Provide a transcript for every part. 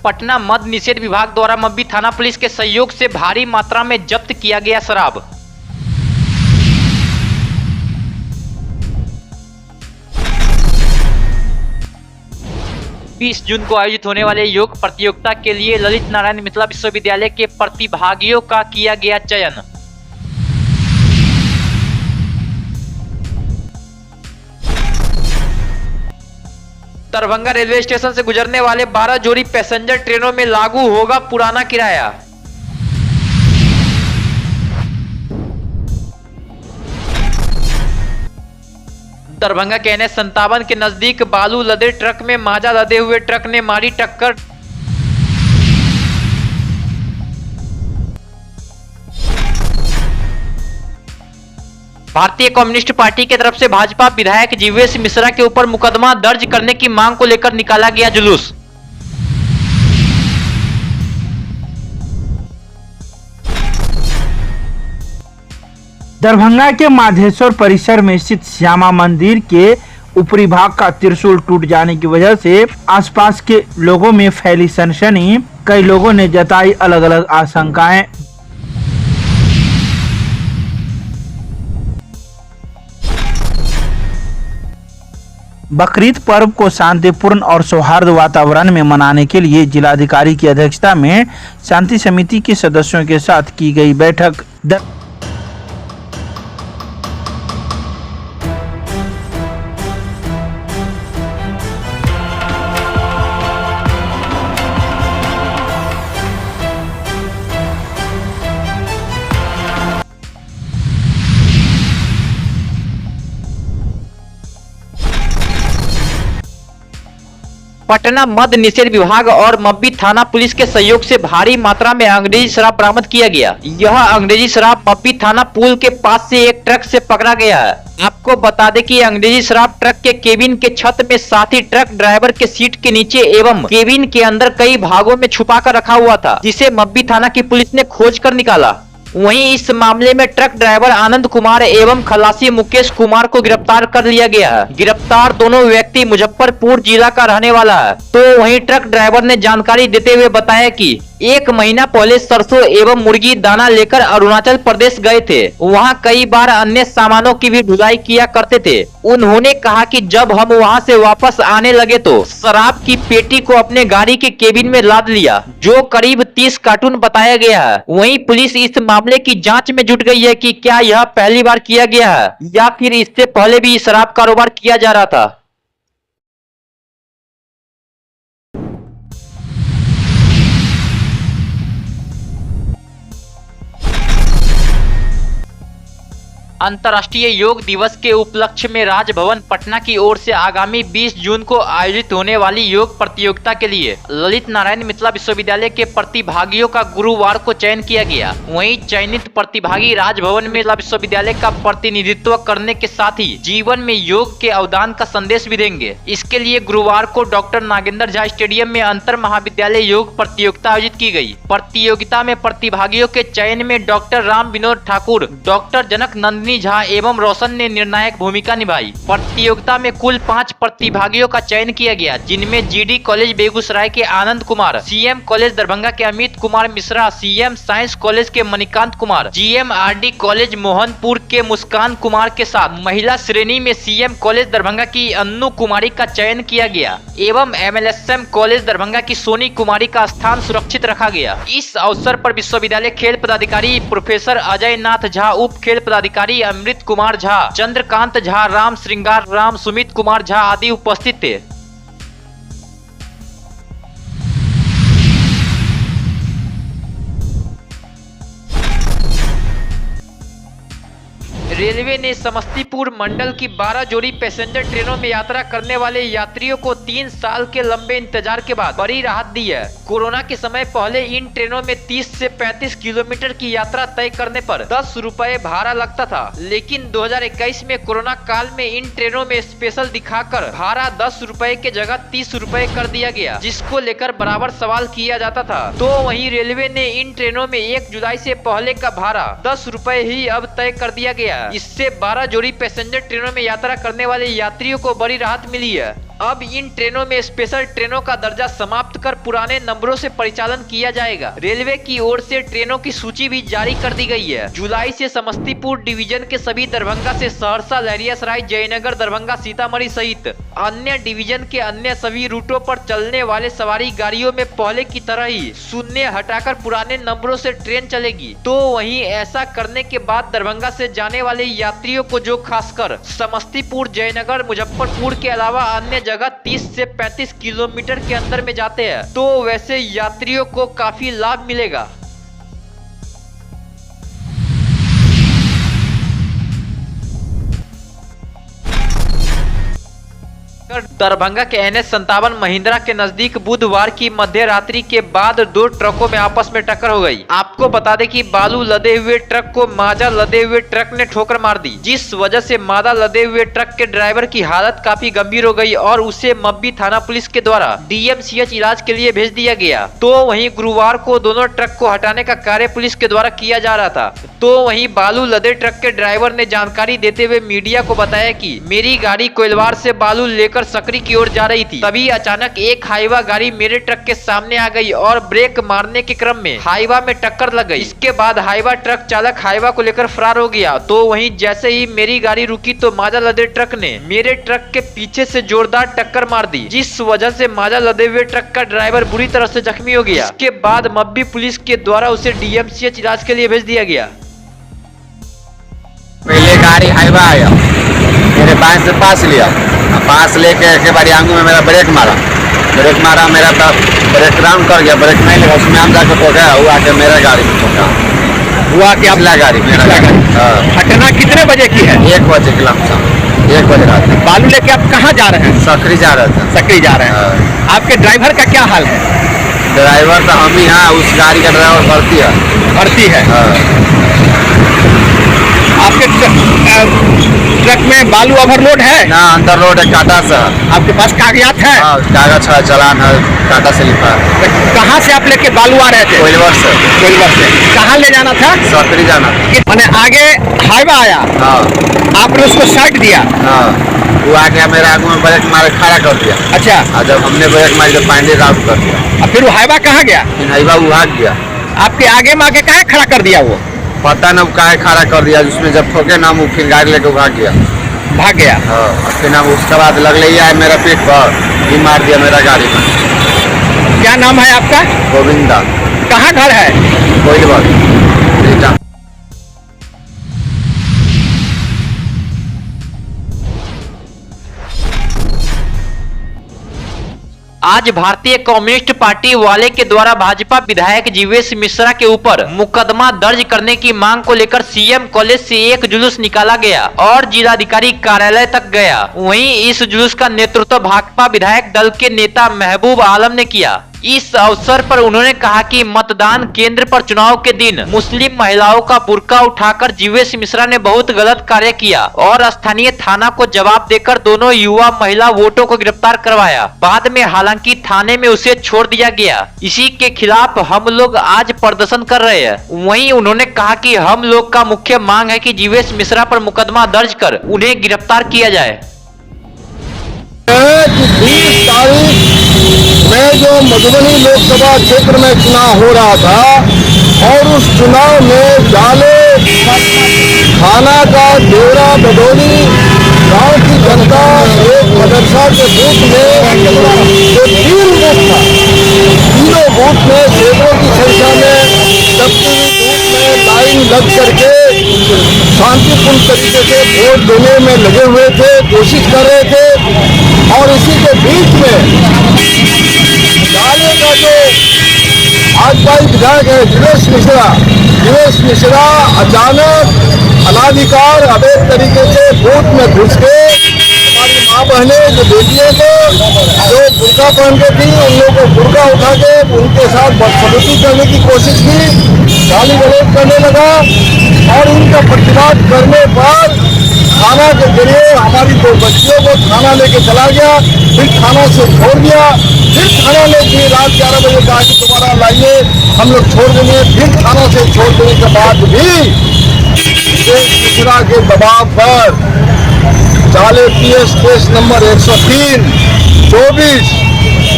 पटना मद्य निषेध विभाग द्वारा मब्बी थाना पुलिस के सहयोग से भारी मात्रा में जब्त किया गया शराब। बीस जून को आयोजित होने वाले योग प्रतियोगिता के लिए ललित नारायण मिथिला विश्वविद्यालय के प्रतिभागियों का किया गया चयन। दरभंगा रेलवे स्टेशन से गुजरने वाले 12 जोड़ी पैसेंजर ट्रेनों में लागू होगा पुराना किराया। दरभंगा के NH57 के नजदीक बालू लदे ट्रक में माजा लदे हुए ट्रक ने मारी टक्कर। भारतीय कम्युनिस्ट पार्टी की तरफ से भाजपा विधायक जीवेश मिश्रा के ऊपर मुकदमा दर्ज करने की मांग को लेकर निकाला गया जुलूस। दरभंगा के माधेश्वर परिसर में स्थित श्यामा मंदिर के ऊपरी भाग का त्रिशूल टूट जाने की वजह से आसपास के लोगों में फैली सनसनी। कई लोगों ने जताई अलग अलग आशंकाएं। बकरीद पर्व को शांतिपूर्ण और सौहार्द वातावरण में मनाने के लिए जिलाधिकारी की अध्यक्षता में शांति समिति के सदस्यों के साथ की गई बैठक। पटना मद्य निषेध विभाग और मब्बी थाना पुलिस के सहयोग से भारी मात्रा में अंग्रेजी शराब बरामद किया गया। यह अंग्रेजी शराब मब्बी थाना पुल के पास से एक ट्रक से पकड़ा गया है। आपको बता दें कि अंग्रेजी शराब ट्रक के केबिन के छत में, साथ ही ट्रक ड्राइवर के सीट के नीचे एवं केबिन के अंदर कई भागों में छुपा कर रखा हुआ था, जिसे मब्बी थाना की पुलिस ने खोज कर निकाला। वहीं इस मामले में ट्रक ड्राइवर आनंद कुमार एवं खलासी मुकेश कुमार को गिरफ्तार कर लिया गया है। गिरफ्तार दोनों व्यक्ति मुजफ्फरपुर जिला का रहने वाला है। तो वहीं ट्रक ड्राइवर ने जानकारी देते हुए बताया कि 1 महीना पहले सरसों एवं मुर्गी दाना लेकर अरुणाचल प्रदेश गए थे। वहां कई बार अन्य सामानों की भी ढुलाई किया करते थे। उन्होंने कहा कि जब हम वहां से वापस आने लगे तो शराब की पेटी को अपने गाड़ी के केबिन में लाद लिया, जो करीब 30 कार्टून बताया गया है। वहीं पुलिस इस मामले की जांच में जुट गई है कि क्या यह पहली बार किया गया है या फिर इससे पहले भी शराब कारोबार किया जा रहा था। अंतर्राष्ट्रीय योग दिवस के उपलक्ष्य में राजभवन पटना की ओर से आगामी 20 जून को आयोजित होने वाली योग प्रतियोगिता के लिए ललित नारायण मिथिला विश्वविद्यालय के प्रतिभागियों का गुरुवार को चयन किया गया। वहीं चयनित प्रतिभागी राजभवन में मिथिला विश्वविद्यालय का प्रतिनिधित्व करने के साथ ही जीवन में योग के अवदान का संदेश भी देंगे। इसके लिए गुरुवार को डॉक्टर नागेंद्र झा स्टेडियम में अंतर महाविद्यालय योग प्रतियोगिता आयोजित की गई। प्रतियोगिता में प्रतिभागियों के चयन में डॉक्टर राम विनोद ठाकुर, डॉक्टर जनक नंदिनी झा एवं रोशन ने निर्णायक भूमिका निभाई। प्रतियोगिता में कुल 5 प्रतिभागियों का चयन किया गया, जिनमें जीडी कॉलेज बेगूसराय के आनंद कुमार, सीएम कॉलेज दरभंगा के Amit Kumar Mishra, CM science college के मणिकांत कुमार, जीएमआरडी कॉलेज मोहनपुर के मुस्कान कुमार के साथ महिला श्रेणी में सीएम कॉलेज दरभंगा की अन्नू कुमारी का चयन किया गया एवं एमएलएसएम कॉलेज दरभंगा की सोनी कुमारी का स्थान सुरक्षित रखा गया। इस अवसर पर विश्वविद्यालय खेल पदाधिकारी प्रोफेसर अजय नाथ झा, उप खेल पदाधिकारी अमृत कुमार झा, चंद्रकांत झा, राम श्रृंगार राम, सुमित कुमार झा आदि उपस्थित थे। रेलवे ने समस्तीपुर मंडल की 12 जोड़ी पैसेंजर ट्रेनों में यात्रा करने वाले यात्रियों को 3 साल के लंबे इंतजार के बाद बड़ी राहत दी है। कोरोना के समय पहले इन ट्रेनों में 30 से 35 किलोमीटर की यात्रा तय करने पर 10 रुपए भाड़ा लगता था, लेकिन 2021 में कोरोना काल में इन ट्रेनों में स्पेशल दिखाकर भाड़ा 10 रुपए के जगह 30 रुपए कर दिया गया, जिसको लेकर बराबर सवाल किया जाता था। तो वहीं रेलवे ने इन ट्रेनों में 1 जुलाई से पहले का भाड़ा 10 रुपए ही अब तय कर दिया गया। इससे 12 जोड़ी पैसेंजर ट्रेनों में यात्रा करने वाले यात्रियों को बड़ी राहत मिली है। अब इन ट्रेनों में स्पेशल ट्रेनों का दर्जा समाप्त कर पुराने नंबरों से परिचालन किया जाएगा। रेलवे की ओर से ट्रेनों की सूची भी जारी कर दी गई है। जुलाई से समस्तीपुर डिवीजन के सभी दरभंगा से सहरसा, लहरियासराय, जयनगर, दरभंगा, सीतामढ़ी सहित अन्य डिवीजन के अन्य सभी रूटों पर चलने वाले सवारी गाड़ियों में पहले की तरह ही शून्य हटाकर पुराने नंबरों से ट्रेन चलेगी। तो वहीं ऐसा करने के बाद दरभंगा से जाने वाले यात्रियों को, जो खासकर समस्तीपुर, जयनगर, मुजफ्फरपुर के अलावा अन्य जगह 30 से 35 किलोमीटर के अंदर में जाते हैं, तो वैसे यात्रियों को काफी लाभ मिलेगा। दरभंगा के NH57 महिंद्रा के नजदीक बुधवार की मध्य रात्रि के बाद दो ट्रकों में आपस में टक्कर हो गई। आपको बता दें कि बालू लदे हुए ट्रक को माजा लदे हुए ट्रक ने ठोकर मार दी, जिस वजह से मादा लदे हुए ट्रक के ड्राइवर की हालत काफी गंभीर हो गई और उसे मब्बी थाना पुलिस के द्वारा DMCH इलाज के लिए भेज दिया गया। तो वहीं गुरुवार को दोनों ट्रक को हटाने का कार्य पुलिस के द्वारा किया जा रहा था। तो वहीं बालू लदे ट्रक के ड्राइवर ने जानकारी देते हुए मीडिया को बताया कि मेरी गाड़ी कोइलवार से बालू लेकर सकरी की ओर जा रही थी, तभी अचानक एक हाईवा गाड़ी मेरे ट्रक के सामने आ गई और ब्रेक मारने के क्रम में हाईवा में टक्कर लग गई। इसके बाद हाईवा ट्रक चालक हाईवा को लेकर फरार हो गया। तो वहीं जैसे ही मेरी गाड़ी रुकी तो माजा लदे ट्रक ने मेरे ट्रक के पीछे से जोरदार टक्कर मार दी, जिस वजह से माजा लदे हुए ट्रक का ड्राइवर बुरी तरह से जख्मी हो गया। इसके बाद मब्बी पुलिस के द्वारा उसे DMCH इलाज के लिए भेज दिया गया। पहले गाड़ी हाईवा आया, मेरे बाएं से पास लिया, पास लेके एक बारी आंगू में मेरा ब्रेक मारा, मेरा तो ब्रेक डाउन कर गया, ब्रेक नहीं लगा, उसमें हम जाकर ठोका, हुआ के मेरा गाड़ी में ठोका, हुआ कि अपना गाड़ी मेरा गाड़ी। घटना कितने बजे की है? 1 बजे के लमसम, 1 बजे रात में। बालू लेके आप कहाँ जा रहे हैं? सकरी जा रहे थे। सकरी जा रहे हैं। आपके ड्राइवर का क्या हाल है? ड्राइवर तो हम ही हैं, उस गाड़ी का ड्राइवर भर्ती है। आपके ट्रक में बालू ओवरलोड है? ना, अंदर रोड है, टाटा से। आपके पास कागजात है? कागज है, चालान है, टाटा से लिखा है। कहाँ से आप लेके बालू आ रहे थे? कोइलवर से। कहाँ ले जाना था? सकरी जाना था। मैंने आगे हाईवा आया, आपने उसको साइड दिया? वो आ गया, मेरे आगू में ब्रेक मारे खड़ा कर दिया। अच्छा। और जब हमने ब्रेक मारी तो पानी राउट कर दिया। फिर वो हाईवा कहाँ गया? फिर हाईवा वो भाग गया। आपके आगे में आके कहाँ खड़ा कर दिया? वो पता न काहे खड़ा कर दिया, जिसमें जब ठोके ना वो फिर गाड़ी लेके भाग गया। और फिर ना उसके बाद लगले ही आया मेरा पीठ पर, ही मार दिया मेरा गाड़ी में। क्या नाम है आपका? गोविंदा। कहाँ घर है? कोइलवर। आज भारतीय कम्युनिस्ट पार्टी वाले के द्वारा भाजपा विधायक जीवेश मिश्रा के ऊपर मुकदमा दर्ज करने की मांग को लेकर CM कॉलेज से एक जुलूस निकाला गया और जिलाधिकारी कार्यालय तक गया। वहीं इस जुलूस का नेतृत्व भाकपा विधायक दल के नेता महबूब आलम ने किया। इस अवसर पर उन्होंने कहा कि मतदान केंद्र पर चुनाव के दिन मुस्लिम महिलाओं का बुर्का उठाकर जीवेश मिश्रा ने बहुत गलत कार्य किया और स्थानीय थाना को जवाब देकर दोनों युवा महिला वोटों को गिरफ्तार करवाया। बाद में हालांकि थाने में उसे छोड़ दिया गया। इसी के खिलाफ हम लोग आज प्रदर्शन कर रहे हैं। वहीं उन्होंने कहा कि हम लोग का मुख्य मांग है कि जीवेश मिश्रा पर मुकदमा दर्ज कर उन्हें गिरफ्तार किया जाए। 20 तारीख में जो मधुबनी लोकसभा क्षेत्र में चुनाव हो रहा था और उस चुनाव में जाले थाना का डेरा बडोली गांव की जनता एक मदरसा के बूथ में जो 3 बूथ था, तीनों बूथ में सेवकों की संख्या में सबकी बूथ में लाइन लग करके शांतिपूर्ण तरीके से वोट देने में लगे हुए थे, कोशिश कर रहे थे। और इसी के बीच में जाले का जो भाजपाई विधायक है जीवेश मिश्रा अचानक अनाधिकार अवैध तरीके से बूथ में घुस के हमारी माँ बहनें जो बेटियों को जो बुर्का पहन के थी उन लोगों को बुर्का उठा के उनके साथ बदसलूकी करने की कोशिश की, गाली गलौज करने लगा। और इनका प्रतिवाद करने पर थाना के जरिए हमारी 2 बच्चियों को थाना लेके चला गया, फिर थाना से छोड़ दिया, फिर थाना ने भी रात 11 बजे कहा कि दोबारा लाइए, हम लोग छोड़ देंगे। फिर थाना से छोड़ देने के बाद भी मिश्रा के दबाव पर जाले PS केस नंबर 103/24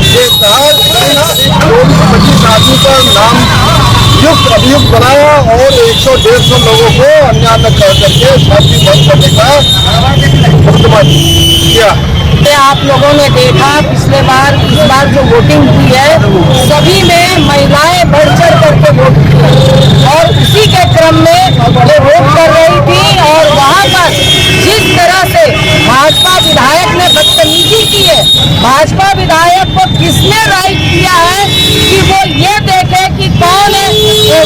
के तहत 24-25 आदमी पर नाम युक्त अभियुक्त बनाया और 100-150 लोगों को अन्याय कर करके शादी बंद करने का मुकदमा किया। आप लोगों ने देखा पिछले बार इस बार जो वोटिंग हुई है सभी में महिलाएं बढ़ चढ़ करके वोट की और उसी के क्रम में वो वोट कर रही थी और वहाँ पर जिस तरह से भाजपा विधायक ने बदतमीजी की है, भाजपा विधायक को किसने राइट किया है कि वो ये देखे कि कौन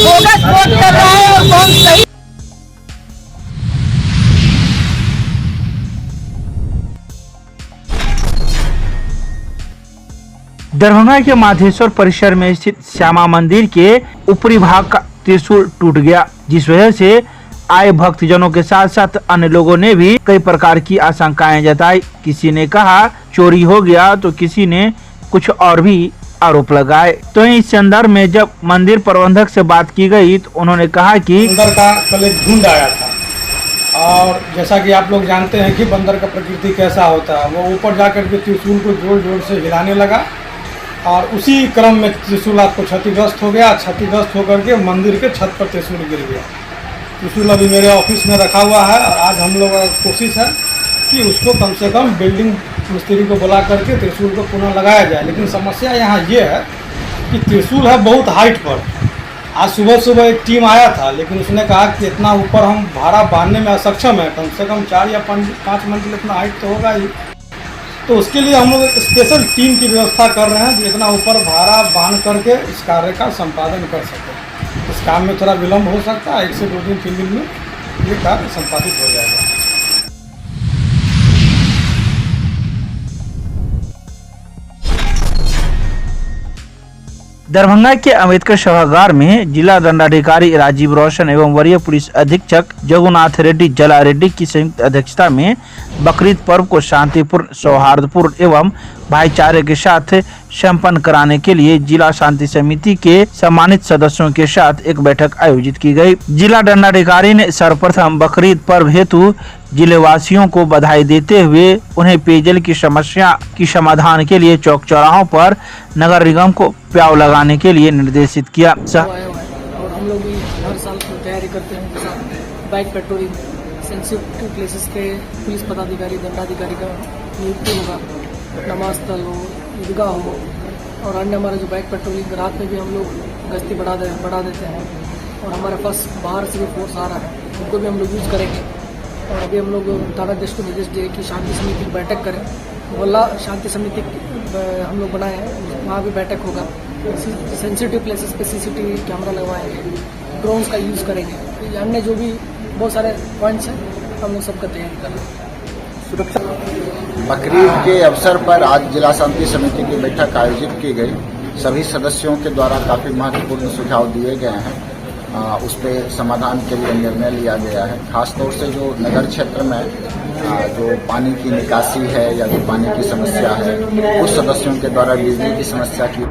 बोगस वोट कर रहा है और कौन सही। दरभंगा के माधेश्वर परिसर में स्थित श्यामा मंदिर के ऊपरी भाग का त्रिशूल टूट गया, जिस वजह से आए भक्तजनों के साथ साथ अन्य लोगों ने भी कई प्रकार की आशंकाएं जताई। किसी ने कहा चोरी हो गया तो किसी ने कुछ और भी आरोप लगाए। तो इस संदर्भ में जब मंदिर प्रबंधक से बात की गई तो उन्होंने कहा कि बंदर का कल एक झुंड आया था और जैसा कि आप लोग जानते हैं कि बंदर का प्रकृति कैसा होता है, वो ऊपर जाकर के त्रिशूल को जोर जोर से हिलाने लगा और उसी क्रम में त्रिशूल आपको क्षतिग्रस्त हो गया। क्षतिग्रस्त होकर के मंदिर के छत पर त्रिशूल गिर गया। त्रिशूल अभी मेरे ऑफिस में रखा हुआ है और आज हम लोग का कोशिश है कि उसको कम से कम बिल्डिंग मिस्त्री को बुला करके त्रिशूल को पुनः लगाया जाए। लेकिन समस्या यहाँ ये है कि त्रिशूल है बहुत हाइट पर। आज सुबह एक टीम आया था लेकिन उसने कहा कि इतना ऊपर हम भाड़ा बांधने में असक्षम है, कम से कम 4 या 5 मंजिल इतना हाइट तो होगा ही। तो उसके लिए हम लोग स्पेशल टीम की व्यवस्था कर रहे हैं जो इतना ऊपर भाड़ा बांध करके इस कार्य का संपादन कर सके। इस काम में थोड़ा विलम्ब हो सकता है, 1 से 2 दिन 3 दिन में ये कार्य संपादित हो जाएगा। दरभंगा के अम्बेडकर सभागार में जिला दंडाधिकारी राजीव रोशन एवं वरीय पुलिस अधीक्षक जगुनाथ रेड्डी जला रेड्डी की संयुक्त अध्यक्षता में बकरीद पर्व को शांतिपूर्ण, सौहार्दपूर्ण एवं भाईचारे के साथ संपन्न कराने के लिए जिला शांति समिति के सम्मानित सदस्यों के साथ एक बैठक आयोजित की गई। जिला दंडाधिकारी ने सर्वप्रथम बकरीद पर्व हेतु जिलेवासियों को बधाई देते हुए उन्हें पेयजल की समस्या की समाधान के लिए चौक चौराहों पर नगर निगम को प्याऊ लगाने के लिए निर्देशित किया। और हम लोग भी हर साल तैयारी करते हैं, जैसा बाइक पेट्रोलिंग, सेंसिटिव प्लेसेस के पुलिस पदाधिकारी दंडाधिकारी का नियुक्ति होगा, नमाज स्थल हो, ईदगाह हो और अन्य हमारा जो बाइक पेट्रोलिंग रात में भी हम लोग गश्ती बढ़ा देते हैं। और हमारे पास बाहर से भी फोर्स आ रहा है, उनको भी हम लोग यूज़ करेंगे। और अभी हम लोग थानाध्यक्ष को निर्देश दिए कि शांति समिति की बैठक करें। मोहल्ला शांति समिति हम लोग बनाए हैं, वहाँ भी बैठक होगा। सेंसिटिव प्लेसेस पे CCTV कैमरा लगवाएंगे, ड्रोन्स का यूज़ करेंगे। अन्य जो भी बहुत सारे पॉइंट्स हैं हम लोग सबका तैयारी कर रहे हैं। बकरीद के अवसर पर आज जिला शांति समिति की बैठक आयोजित की गई। सभी सदस्यों के द्वारा काफ़ी महत्वपूर्ण सुझाव दिए गए हैं, उस पर समाधान के लिए निर्णय लिया गया है। खासतौर से जो नगर क्षेत्र में जो पानी की निकासी है या जो पानी की समस्या है, उस सदस्यों के द्वारा बिजली की समस्या की